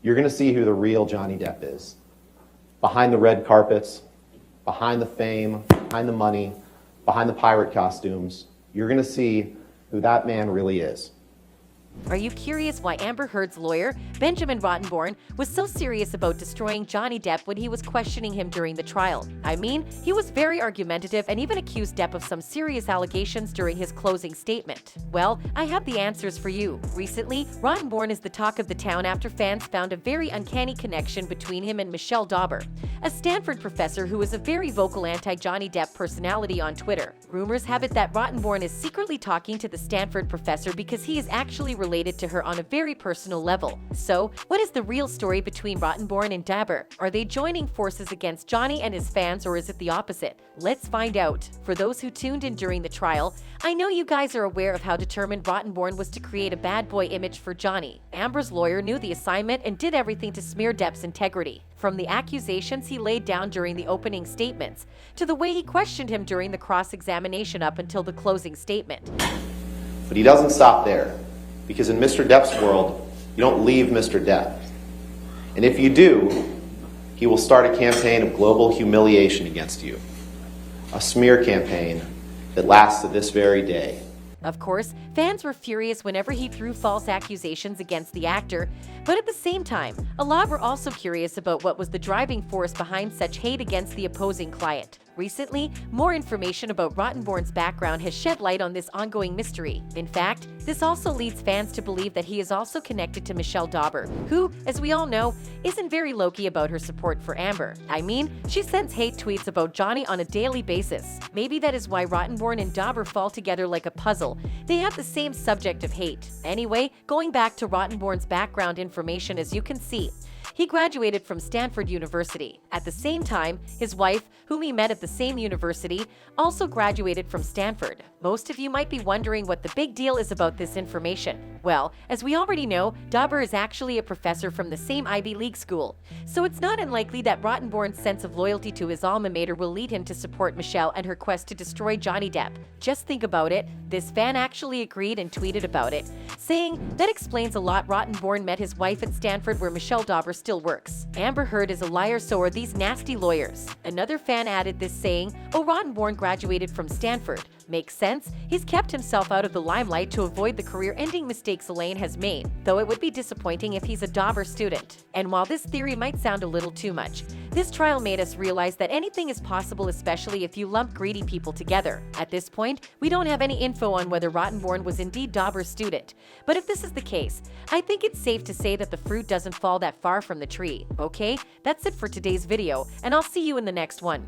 you're going to see who the real Johnny Depp is. Behind the red carpets, behind the fame, behind the money, behind the pirate costumes, you're going to see who that man really is. Are you curious why Amber Heard's lawyer, Benjamin Rottenborn, was so serious about destroying Johnny Depp when he was questioning him during the trial? I mean, he was very argumentative and even accused Depp of some serious allegations during his closing statement. Well, I have the answers for you. Recently, Rottenborn is the talk of the town after fans found a very uncanny connection between him and Michelle Dauber, a Stanford professor who is a very vocal anti-Johnny Depp personality on Twitter. Rumors have it that Rottenborn is secretly talking to the Stanford professor because he is actually related to her on a very personal level. So, what is the real story between Rottenborn and Dauber? Are they joining forces against Johnny and his fans, or is it the opposite? Let's find out. For those who tuned in during the trial, I know you guys are aware of how determined Rottenborn was to create a bad boy image for Johnny. Amber's lawyer knew the assignment and did everything to smear Depp's integrity. From the accusations he laid down during the opening statements, to the way he questioned him during the cross-examination up until the closing statement. But he doesn't stop there, because in Mr. Depp's world, you don't leave Mr. Depp. And if you do, he will start a campaign of global humiliation against you. A smear campaign that lasts to this very day. Of course, fans were furious whenever he threw false accusations against the actor, but at the same time, a lot were also curious about what was the driving force behind such hate against the opposing client. Recently, more information about Rottenborn's background has shed light on this ongoing mystery. In fact, this also leads fans to believe that he is also connected to Michelle Dauber, who, as we all know, isn't very low-key about her support for Amber. I mean, she sends hate tweets about Johnny on a daily basis. Maybe that is why Rottenborn and Dauber fall together like a puzzle. They have the same subject of hate. Anyway, going back to Rottenborn's background information, as you can see, he graduated from Stanford University. At the same time, his wife, whom he met at the same university, also graduated from Stanford. Most of you might be wondering what the big deal is about this information. Well, as we already know, Dauber is actually a professor from the same Ivy League school. So it's not unlikely that Rottenborn's sense of loyalty to his alma mater will lead him to support Michelle and her quest to destroy Johnny Depp. Just think about it. This fan actually agreed and tweeted about it, saying, "That explains a lot. Rottenborn met his wife at Stanford, where Michelle Dauber still works. Amber Heard is a liar, so are these nasty lawyers." Another fan added this, saying, "Oh, Rottenborn graduated from Stanford. Makes sense. He's kept himself out of the limelight to avoid the career-ending mistakes Elaine has made, though it would be disappointing if he's a Dauber student." And while this theory might sound a little too much, this trial made us realize that anything is possible, especially if you lump greedy people together. At this point, we don't have any info on whether Rottenborn was indeed Dauber's student. But if this is the case, I think it's safe to say that the fruit doesn't fall that far from the tree. Okay, that's it for today's video, and I'll see you in the next one.